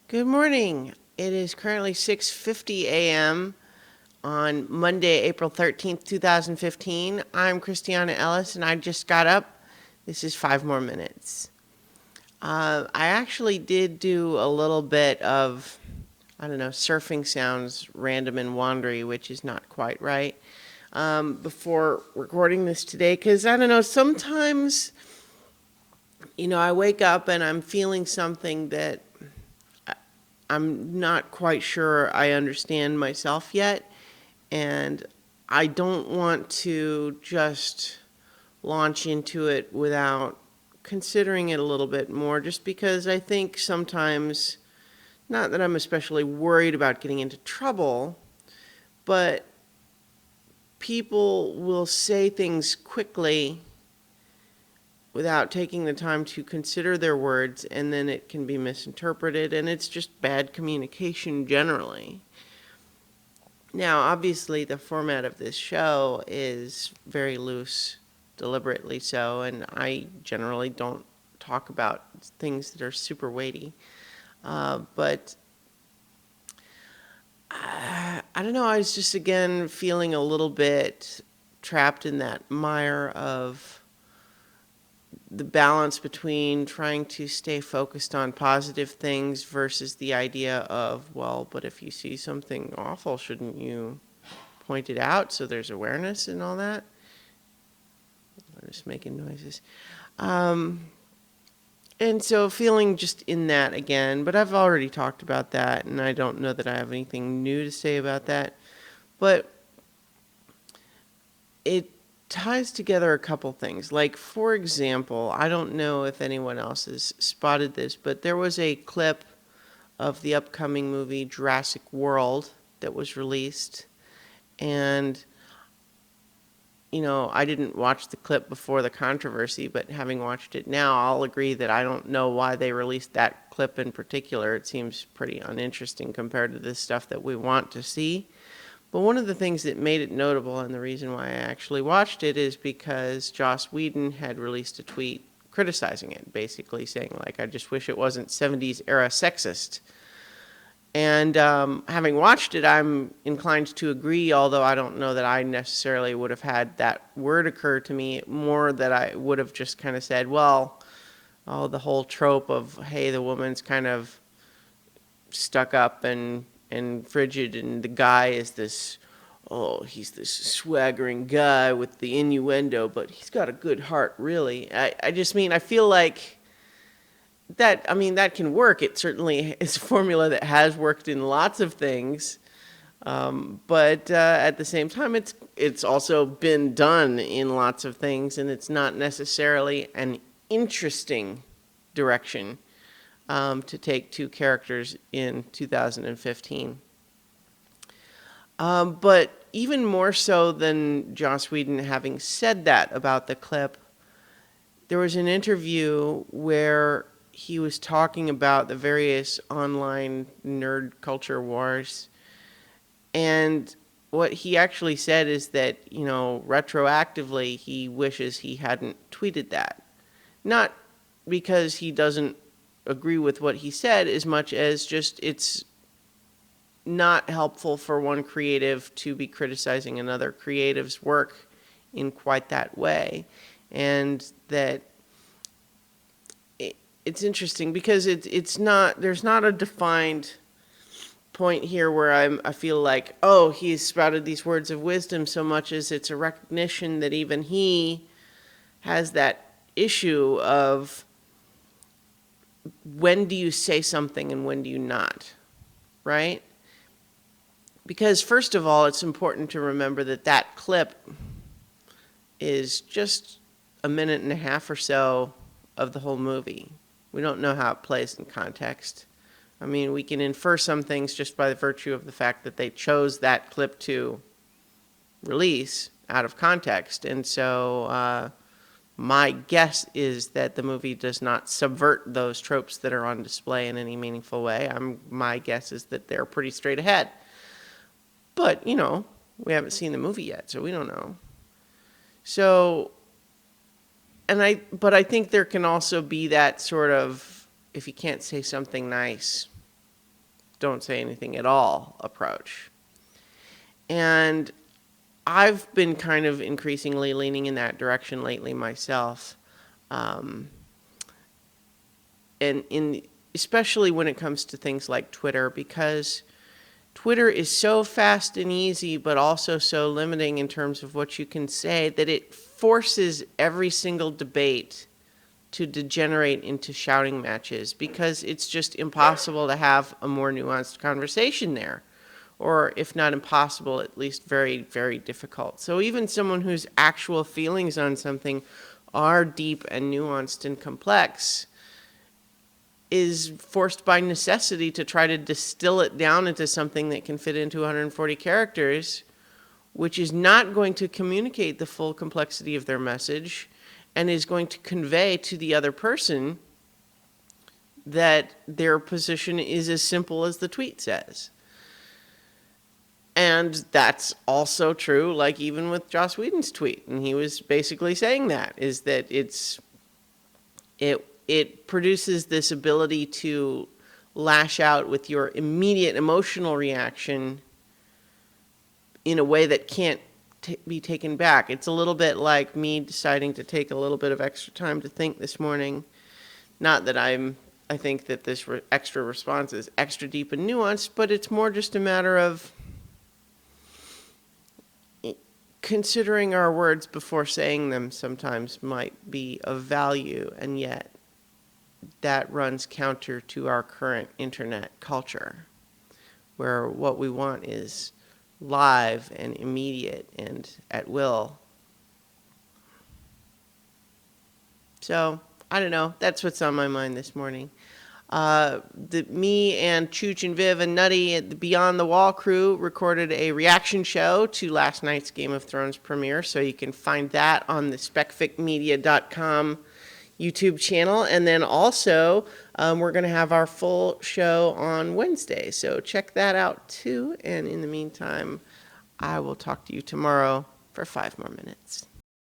Good morning. It is currently 6:50 a.m. on Monday, April 13th, 2015. I'm Christiana Ellis and I just got up. This is 5 more minutes. I actually did do a little bit of, I don't know, surfing sounds, random and wandery, which is not quite right, before recording this today because I don't know, sometimes, I wake up and I'm feeling something that I'm not quite sure I understand myself yet, and I don't want to just launch into it without considering it a little bit more, just because I think sometimes, not that I'm especially worried about getting into trouble, but people will say things quickly without taking the time to consider their words, and then it can be misinterpreted, and it's just bad communication generally. Now, obviously, the format of this show is very loose, deliberately so, and I generally don't talk about things that are super weighty. But I don't know, I was just again feeling a little bit trapped in that mire of the balance between trying to stay focused on positive things versus the idea of, well, but if you see something awful, shouldn't you point it out so there's awareness and all that? I'm just making noises. Um, and so feeling just in that again, but I've already talked about that, and I don't know that I have anything new to say about that. But it ties together a couple things. Like, for example, I don't know if anyone else has spotted this, but there was a clip of the upcoming movie Jurassic World that was released. And, I didn't watch the clip before the controversy, but having watched it now, I'll agree that I don't know why they released that clip in particular. It seems pretty uninteresting compared to the stuff that we want to see. But one of the things that made it notable, and the reason why I actually watched it, is because Joss Whedon had released a tweet criticizing it, basically saying, like, I just wish it wasn't 70s era sexist. And having watched it, I'm inclined to agree, although I don't know that I necessarily would have had that word occur to me, more that I would have just kind of said, well, oh, the whole trope of, hey, the woman's kind of stuck up and frigid, and the guy is this, oh, he's this swaggering guy with the innuendo, but he's got a good heart, really. I just mean, I feel like that can work. It certainly is a formula that has worked in lots of things. But at the same time, it's also been done in lots of things, and it's not necessarily an interesting direction to take two characters in 2015. But even more so than Joss Whedon having said that about the clip, there was an interview where he was talking about the various online nerd culture wars. And what he actually said is that, retroactively, he wishes he hadn't tweeted that. Not because he doesn't agree with what he said as much as just it's not helpful for one creative to be criticizing another creative's work in quite that way. And that it's interesting because it's not, there's not a defined point here where I feel like, oh, he's spouted these words of wisdom, so much as it's a recognition that even he has that issue of when do you say something and when do you not, right? Because first of all, it's important to remember that that clip is just a minute and a half or so of the whole movie. We don't know how it plays in context. I mean, we can infer some things just by the virtue of the fact that they chose that clip to release out of context. And so my guess is that the movie does not subvert those tropes that are on display in any meaningful way. My guess is that they're pretty straight ahead. But, we haven't seen the movie yet, so we don't know. So, but I think there can also be that sort of, if you can't say something nice, don't say anything at all approach. And I've been kind of increasingly leaning in that direction lately myself. And especially when it comes to things like Twitter, because Twitter is so fast and easy, but also so limiting in terms of what you can say, that it forces every single debate to degenerate into shouting matches, because it's just impossible to have a more nuanced conversation there. Or if not impossible, at least very, very difficult. So even someone whose actual feelings on something are deep and nuanced and complex is forced by necessity to try to distill it down into something that can fit into 140 characters, which is not going to communicate the full complexity of their message and is going to convey to the other person that their position is as simple as the tweet says. And that's also true, like even with Joss Whedon's tweet. And he was basically saying that, is that it produces this ability to lash out with your immediate emotional reaction in a way that can't be taken back. It's a little bit like me deciding to take a little bit of extra time to think this morning. Not that I think that this extra response is extra deep and nuanced, but it's more just a matter of considering our words before saying them sometimes might be of value, and yet that runs counter to our current internet culture, where what we want is live and immediate and at will. So, I don't know. That's what's on my mind this morning. Me and Chooch and Viv and Nutty at the Beyond the Wall crew recorded a reaction show to last night's Game of Thrones premiere, so you can find that on the specficmedia.com YouTube channel. And then also, we're going to have our full show on Wednesday, so check that out too. And in the meantime, I will talk to you tomorrow for 5 more minutes.